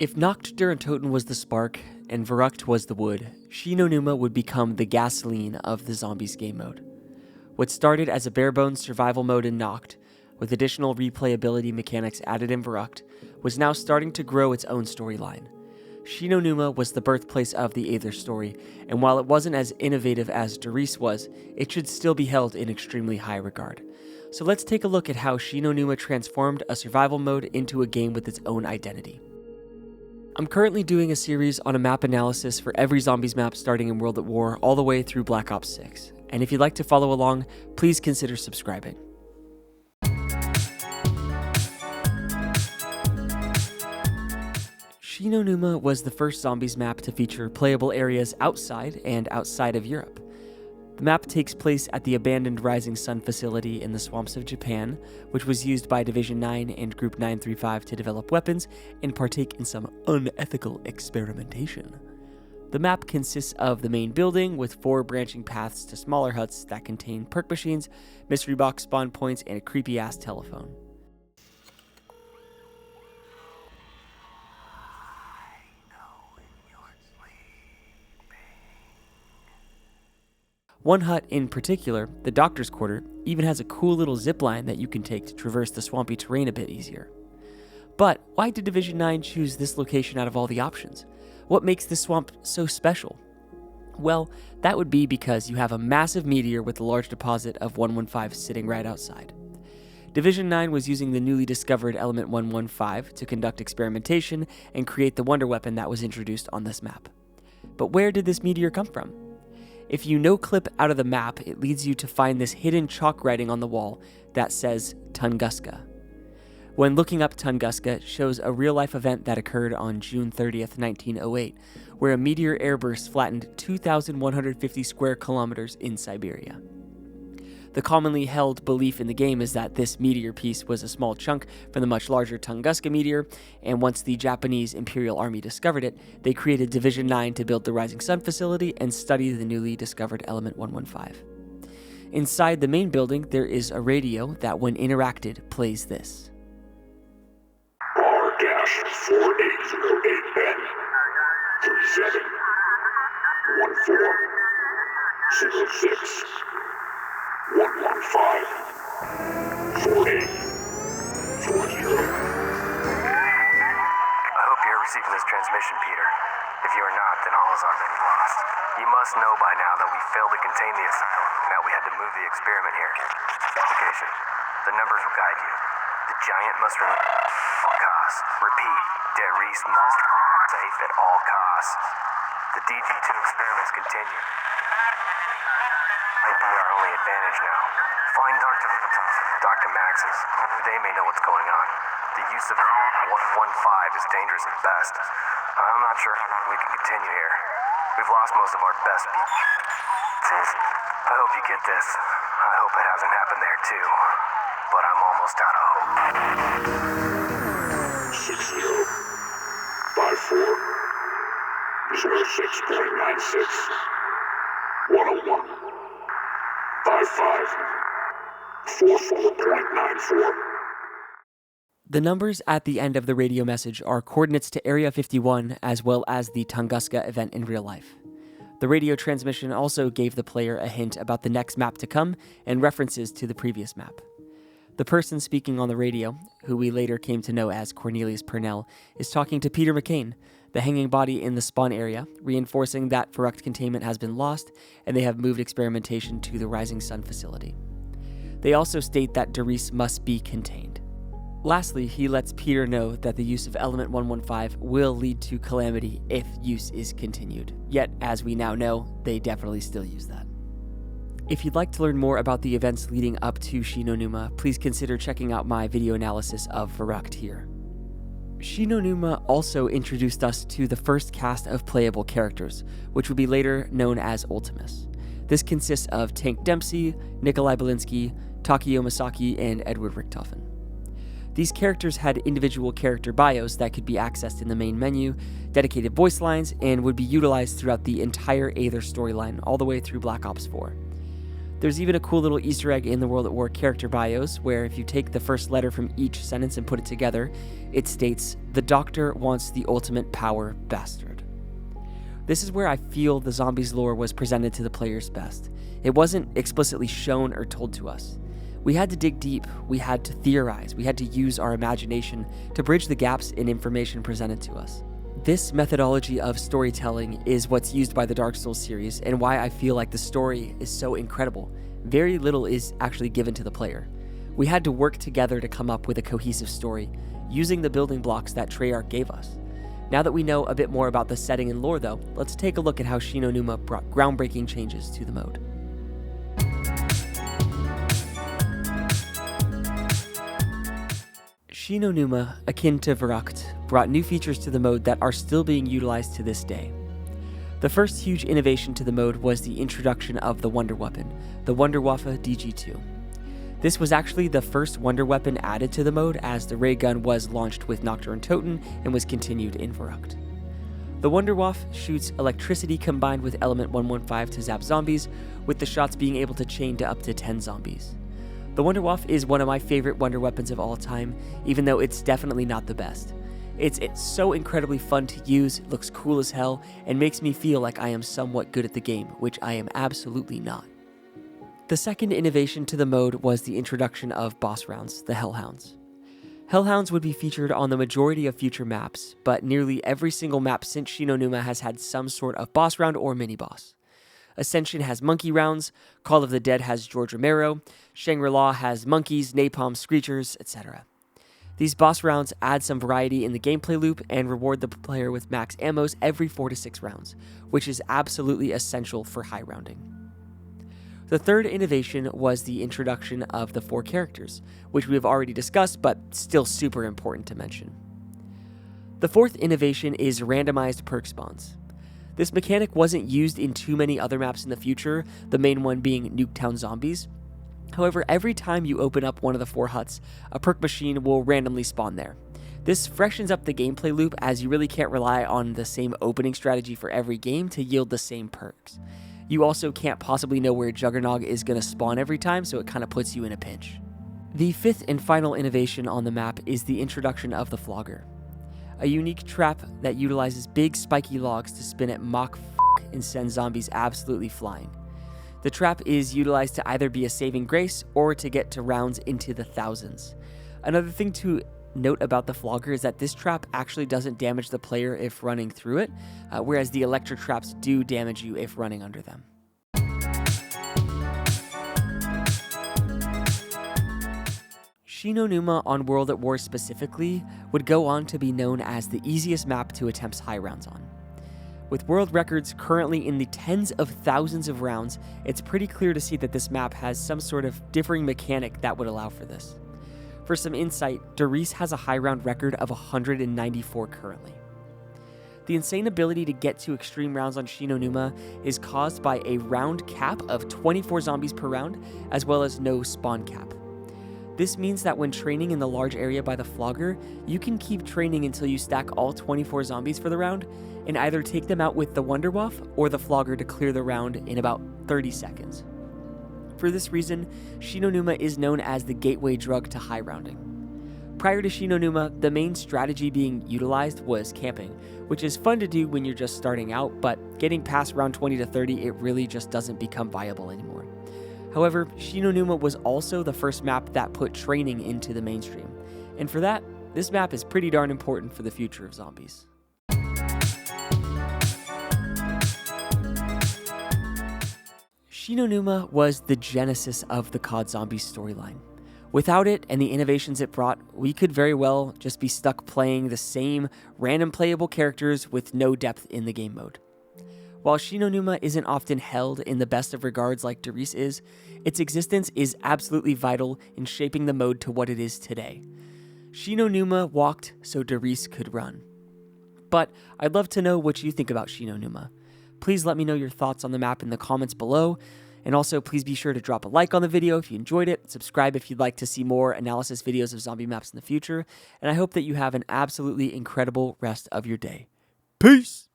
If Nacht der Untoten was the spark and Verrückt was the wood, Shi No Numa would become the gasoline of the Zombies game mode. What started as a bare-bones survival mode in Nacht, with additional replayability mechanics added in Verrückt, was now starting to grow its own storyline. Shi No Numa was the birthplace of the Aether story, and while it wasn't as innovative as Derice was, it should still be held in extremely high regard. So let's take a look at how Shi No Numa transformed a survival mode into a game with its own identity. I'm currently doing a series on a map analysis for every Zombies map starting in World at War all the way through Black Ops 6, and if you'd like to follow along, please consider subscribing. Shi No Numa was the first Zombies map to feature playable areas outside and outside of Europe. The map takes place at the abandoned Rising Sun facility in the swamps of Japan, which was used by Division 9 and Group 935 to develop weapons and partake in some unethical experimentation. The map consists of the main building with 4 branching paths to smaller huts that contain perk machines, mystery box spawn points, and a creepy-ass telephone. One hut in particular, the Doctor's Quarter, even has a cool little zipline that you can take to traverse the swampy terrain a bit easier. But why did Division 9 choose this location out of all the options? What makes this swamp so special? Well, that would be because you have a massive meteor with a large deposit of 115 sitting right outside. Division 9 was using the newly discovered element 115 to conduct experimentation and create the wonder weapon that was introduced on this map. But where did this meteor come from? If you no-clip out of the map, it leads you to find this hidden chalk writing on the wall that says Tunguska. When looking up Tunguska, it shows a real-life event that occurred on June 30th, 1908, where a meteor airburst flattened 2,150 square kilometers in Siberia. The commonly held belief in the game is that this meteor piece was a small chunk from the much larger Tunguska meteor, and once the Japanese Imperial Army discovered it, they created Division 9 to build the Rising Sun facility and study the newly discovered element 115. Inside the main building, there is a radio that, when interacted, plays this. R-4808N 371406 115 48 40. I hope you're receiving this transmission, Peter. If you are not, then all is already lost. You must know by now that we failed to contain the asylum, and that we had to move the experiment here. Application. The numbers will guide you. The giant must remain at all costs. Repeat, Derice must remain safe at all costs. The DG-2 experiments continue. Might be our only advantage now. Find Dr. Max's. Only they may know what's going on. The use of 115 is dangerous at best. I'm not sure how long we can continue here. We've lost most of our best people. I hope you get this. I hope it hasn't happened there too. But I'm almost out of hope. 6054 06.96 101 55 44.94. The numbers at the end of the radio message are coordinates to Area 51 as well as the Tunguska event in real life. The radio transmission also gave the player a hint about the next map to come and references to the previous map. The person speaking on the radio, who we later came to know as Cornelius Purnell, is talking to Peter McCain, the hanging body in the spawn area, reinforcing that Verrückt containment has been lost and they have moved experimentation to the Rising Sun facility. They also state that Derice must be contained. Lastly, he lets Peter know that the use of element 115 will lead to calamity if use is continued. Yet, as we now know, they definitely still use that. If you'd like to learn more about the events leading up to Shi No Numa, please consider checking out my video analysis of Verrückt here. Shi No Numa also introduced us to the first cast of playable characters, which would be later known as Ultimus. This consists of Tank Dempsey, Nikolai Belinsky, Takeo Masaki, and Edward Richtofen. These characters had individual character bios that could be accessed in the main menu, dedicated voice lines, and would be utilized throughout the entire Aether storyline all the way through Black Ops 4. There's even a cool little Easter egg in the World at War character bios, where if you take the first letter from each sentence and put it together, it states, "The Doctor wants the ultimate power, bastard." This is where I feel the Zombies lore was presented to the players best. It wasn't explicitly shown or told to us. We had to dig deep, we had to theorize, we had to use our imagination to bridge the gaps in information presented to us. This methodology of storytelling is what's used by the Dark Souls series and why I feel like the story is so incredible. Very little is actually given to the player. We had to work together to come up with a cohesive story, using the building blocks that Treyarch gave us. Now that we know a bit more about the setting and lore though, let's take a look at how Shi No Numa brought groundbreaking changes to the mode. Shi No Numa, akin to Verrückt, brought new features to the mode that are still being utilized to this day. The first huge innovation to the mode was the introduction of the Wonder Weapon, the Wunderwaffe DG-2. This was actually the first Wonder Weapon added to the mode, as the ray gun was launched with Nocturne Toten and was continued in Verrückt. The Wunderwaffe shoots electricity combined with element 115 to zap zombies, with the shots being able to chain to up to 10 zombies. The Wunderwaffe is one of my favorite Wonder Weapons of all time, even though it's definitely not the best. It's so incredibly fun to use, looks cool as hell, and makes me feel like I am somewhat good at the game, which I am absolutely not. The second innovation to the mode was the introduction of boss rounds, the Hellhounds. Hellhounds would be featured on the majority of future maps, but nearly every single map since Shi No Numa has had some sort of boss round or mini-boss. Ascension has monkey rounds, Call of the Dead has George Romero, Shangri-La has monkeys, napalm, screechers, etc. These boss rounds add some variety in the gameplay loop and reward the player with max ammos every 4 to 6 rounds, which is absolutely essential for high rounding. The third innovation was the introduction of the 4 characters, which we have already discussed, but still super important to mention. The fourth innovation is randomized perk spawns. This mechanic wasn't used in too many other maps in the future, the main one being Nuketown Zombies. However, every time you open up one of the 4 huts, a perk machine will randomly spawn there. This freshens up the gameplay loop, as you really can't rely on the same opening strategy for every game to yield the same perks. You also can't possibly know where Juggernog is going to spawn every time, so it kind of puts you in a pinch. The fifth and final innovation on the map is the introduction of the Flogger, a unique trap that utilizes big spiky logs to spin at Mach and send zombies absolutely flying. The trap is utilized to either be a saving grace or to get to rounds into the thousands. Another thing to note about the Flogger is that this trap actually doesn't damage the player if running through it, whereas the electric traps do damage you if running under them. Shi No Numa on World at War specifically would go on to be known as the easiest map to attempt high rounds on. With world records currently in the tens of thousands of rounds, it's pretty clear to see that this map has some sort of differing mechanic that would allow for this. For some insight, Derice has a high round record of 194 currently. The insane ability to get to extreme rounds on Shi No Numa is caused by a round cap of 24 zombies per round, as well as no spawn cap. This means that when training in the large area by the Flogger, you can keep training until you stack all 24 zombies for the round, and either take them out with the Wunderwaffe or the Flogger to clear the round in about 30 seconds. For this reason, Shi No Numa is known as the gateway drug to high rounding. Prior to Shi No Numa, the main strategy being utilized was camping, which is fun to do when you're just starting out, but getting past round 20 to 30, it really just doesn't become viable anymore. However, Shi No Numa was also the first map that put training into the mainstream, and for that, this map is pretty darn important for the future of zombies. Shi No Numa was the genesis of the CoDZombies storyline. Without it and the innovations it brought, we could very well just be stuck playing the same random playable characters with no depth in the game mode. While Shi No Numa isn't often held in the best of regards like Derice is, its existence is absolutely vital in shaping the mode to what it is today. Shi No Numa walked so Derice could run. But I'd love to know what you think about Shi No Numa. Please let me know your thoughts on the map in the comments below, and also please be sure to drop a like on the video if you enjoyed it, subscribe if you'd like to see more analysis videos of zombie maps in the future, and I hope that you have an absolutely incredible rest of your day. Peace!